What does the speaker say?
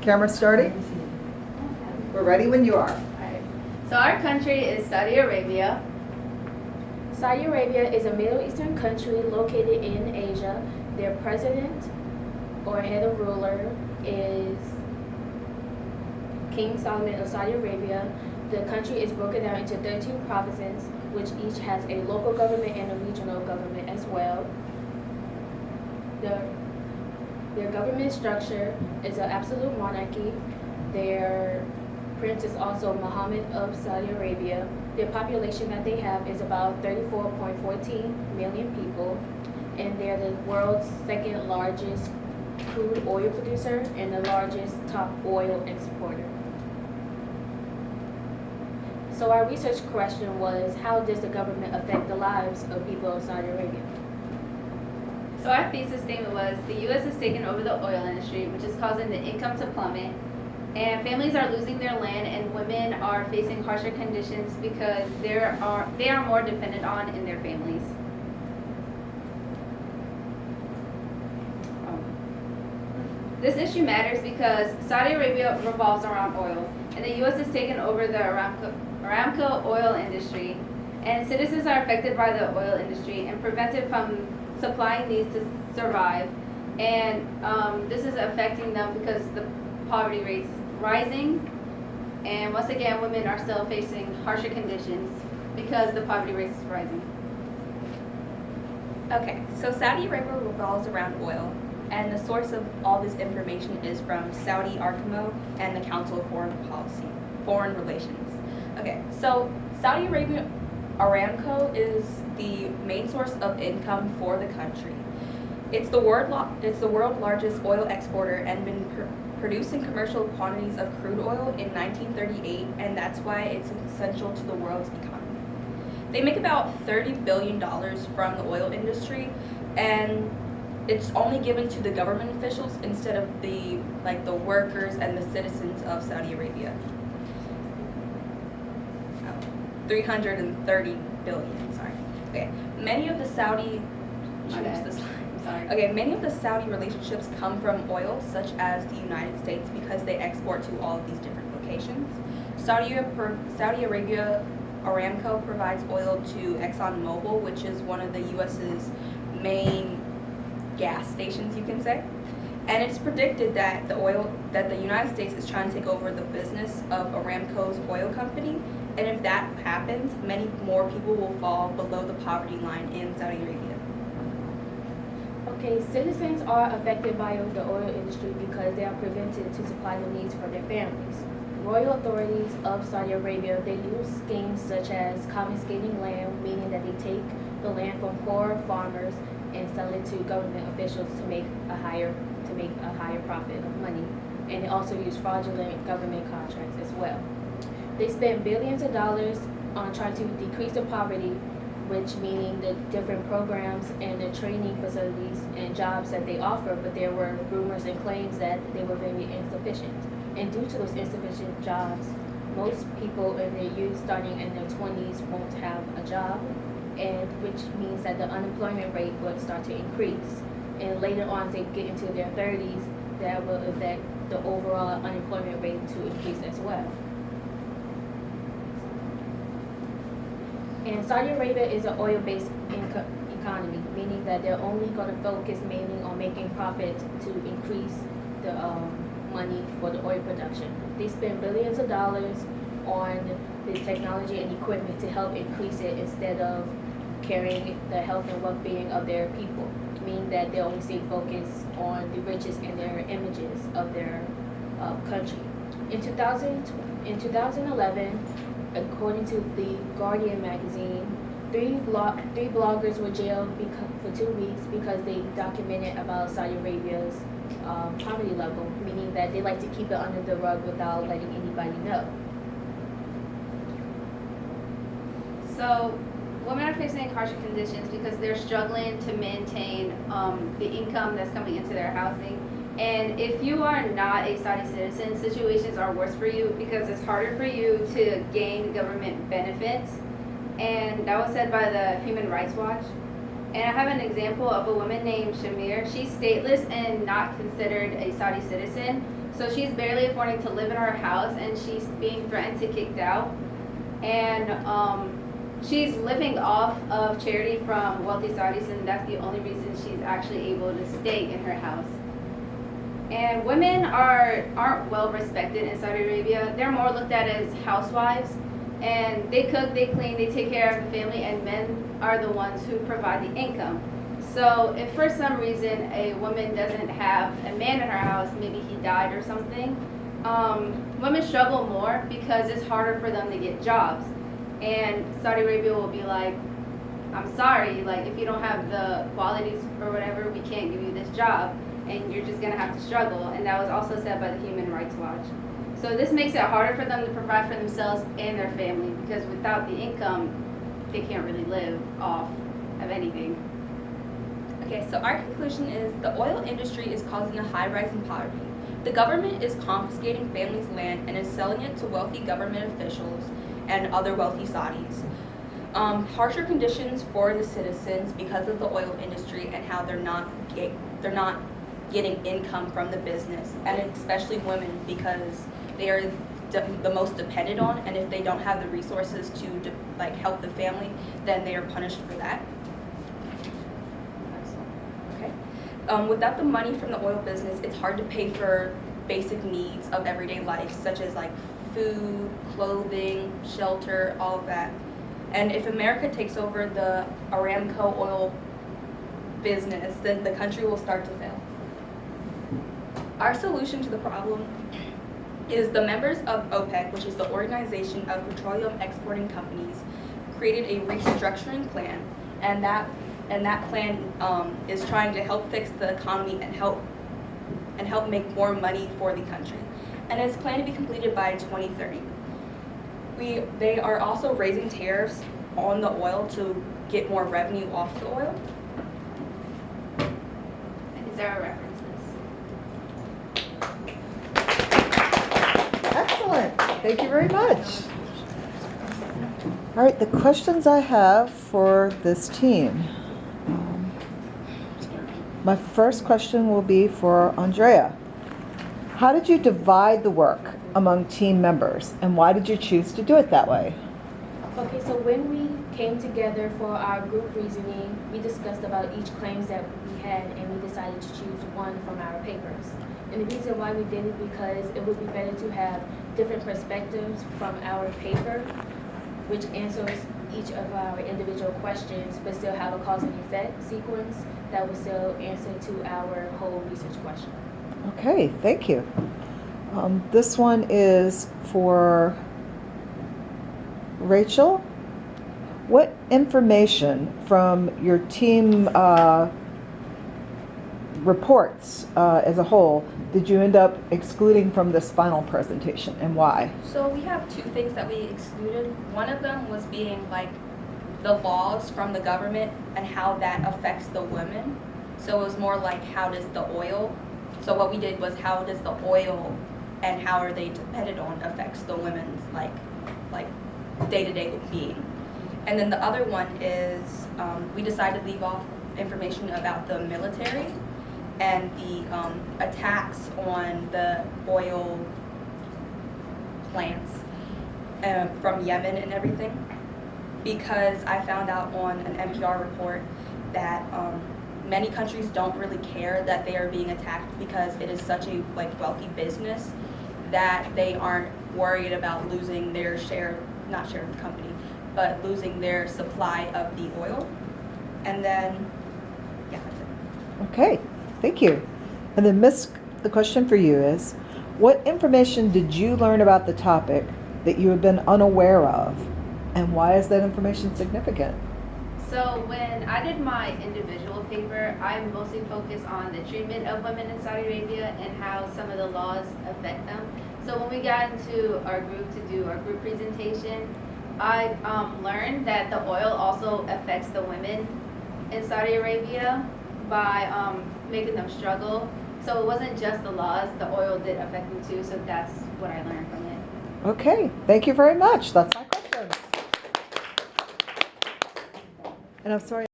Camera starting. We're ready when you are. Alright. So our country is Saudi Arabia. Saudi Arabia is a Middle Eastern country located in Asia. Their president or head of ruler is King Solomon of Saudi Arabia. The country is broken down into 13 provinces, which each has a local government and a regional government as well. Their government structure is an absolute monarchy. Their prince is also Mohammed of Saudi Arabia. The population that they have is about 34.14 million people, and they're the world's second largest crude oil producer and the largest top oil exporter. So our research question was, how does the government affect the lives of people of Saudi Arabia? So our thesis statement was the U.S. has taken over the oil industry, which is causing the income to plummet, and families are losing their land, and women are facing harsher conditions because they are more dependent on in their families. This issue matters because Saudi Arabia revolves around oil, and the U.S. has taken over the Aramco oil industry, and citizens are affected by the oil industry and prevented from supplying these to survive. And this is affecting them because the poverty rate's rising, and once again, women are still facing harsher conditions because the poverty rate is rising. Okay, so Saudi Arabia revolves around oil, and the source of all this information is from Saudi Arcamo and the Council of Foreign Relations. Okay, so Saudi Arabia Aramco is the main source of income for the country. It's the world's largest oil exporter and been producing commercial quantities of crude oil in 1938, and that's why it's essential to the world's economy. They make about $30 billion from the oil industry, and it's only given to the government officials instead of the workers and the citizens of Saudi Arabia. 330 billion, sorry. Okay, many of the Saudi relationships come from oil, such as the United States, because they export to all of these different locations. Saudi Arabia Aramco provides oil to ExxonMobil, which is one of the U.S.'s main gas stations, you can say. And it's predicted that the United States is trying to take over the business of Aramco's oil company. And if that happens, many more people will fall below the poverty line in Saudi Arabia. Okay, citizens are affected by the oil industry because they are prevented to supply the needs for their families. Royal authorities of Saudi Arabia, they use schemes such as confiscating land, meaning that they take the land from poor farmers and sell it to government officials to make a higher profit of money. And they also use fraudulent government contracts as well. They spend billions of dollars on trying to decrease the poverty, which meaning the different programs and the training facilities and jobs that they offer, but there were rumors and claims that they were very insufficient. And due to those insufficient jobs, most people in their youth starting in their 20s won't have a job, and which means that the unemployment rate would start to increase. And later on, as they get into their 30s, that will affect the overall unemployment rate to increase as well. And Saudi Arabia is an oil-based economy, meaning that they're only going to focus mainly on making profit to increase the money for the oil production. They spend billions of dollars on the technology and equipment to help increase it instead of caring the health and well-being of their people, meaning that they only stay focused on the riches and their images of their country. In 2011, according to the Guardian magazine, three bloggers were jailed for 2 weeks because they documented about Saudi Arabia's poverty level, meaning that they like to keep it under the rug without letting anybody know. So women are facing harsher conditions because they're struggling to maintain the income that's coming into their housing. And if you are not a Saudi citizen, situations are worse for you because it's harder for you to gain government benefits. And that was said by the Human Rights Watch. And I have an example of a woman named Shamir. She's stateless and not considered a Saudi citizen. So she's barely affording to live in her house, and she's being threatened to kicked out. And she's living off of charity from wealthy Saudis, and that's the only reason she's actually able to stay in her house. And women aren't well respected in Saudi Arabia. They're more looked at as housewives, and they cook, they clean, they take care of the family, and men are the ones who provide the income. So if for some reason a woman doesn't have a man in her house, maybe he died or something, women struggle more because it's harder for them to get jobs. And Saudi Arabia will be like, I'm sorry, like if you don't have the qualities or whatever, we can't give you this job, and you're just gonna have to struggle. And that was also said by the Human Rights Watch. So this makes it harder for them to provide for themselves and their family, because without the income, they can't really live off of anything. Okay, so our conclusion is the oil industry is causing a high rise in poverty. The government is confiscating families' land and is selling it to wealthy government officials and other wealthy Saudis. Harsher conditions for the citizens because of the oil industry and how they're not getting income from the business, and especially women, because they are the most dependent on, and if they don't have the resources to help the family, then they are punished for that. Okay. Without the money from the oil business, it's hard to pay for basic needs of everyday life, such as like food, clothing, shelter, all of that. And if America takes over the Aramco oil business, then the country will start to fail. Our solution to the problem is the members of OPEC, which is the Organization of Petroleum Exporting Companies, created a restructuring plan, and that plan is trying to help fix the economy and help make more money for the country. And it's planned to be completed by 2030. They are also raising tariffs on the oil to get more revenue off the oil. Is there a references? Excellent. Thank you very much. All right, the questions I have for this team. My first question will be for Andrea. How did you divide the work among team members, and why did you choose to do it that way? Okay, so when we came together for our group reasoning, we discussed about each claims that we had, and we decided to choose one from our papers. And the reason why we did it because it would be better to have different perspectives from our paper, which answers each of our individual questions, but still have a cause and effect sequence that will still answer to our whole research question. Okay, thank you. This one is for Rachel. What information from your team reports as a whole did you end up excluding from this final presentation, and why? So we have two things that we excluded. One of them was being like the laws from the government and how that affects the women. So it was more like how does the oil, so what we did was how does the oil and how are they dependent on affects the women's like day-to-day being. And then the other one is we decided to leave off information about the military and the attacks on the oil plants from Yemen and everything, because I found out on an NPR report that many countries don't really care that they are being attacked because it is such a wealthy business that they aren't worried about losing their not share of the company, but losing their supply of the oil. And then, yeah, that's it. Okay, thank you. And then Miss, the question for you is, what information did you learn about the topic that you have been unaware of, and why is that information significant? So when I did my individual paper, I mostly focused on the treatment of women in Saudi Arabia and how some of the laws affect them. So when we got into our group to do our group presentation, I learned that the oil also affects the women in Saudi Arabia by making them struggle. So it wasn't just the laws, the oil did affect them too, so that's what I learned from it. Okay, thank you very much. That's my question. And I'm sorry.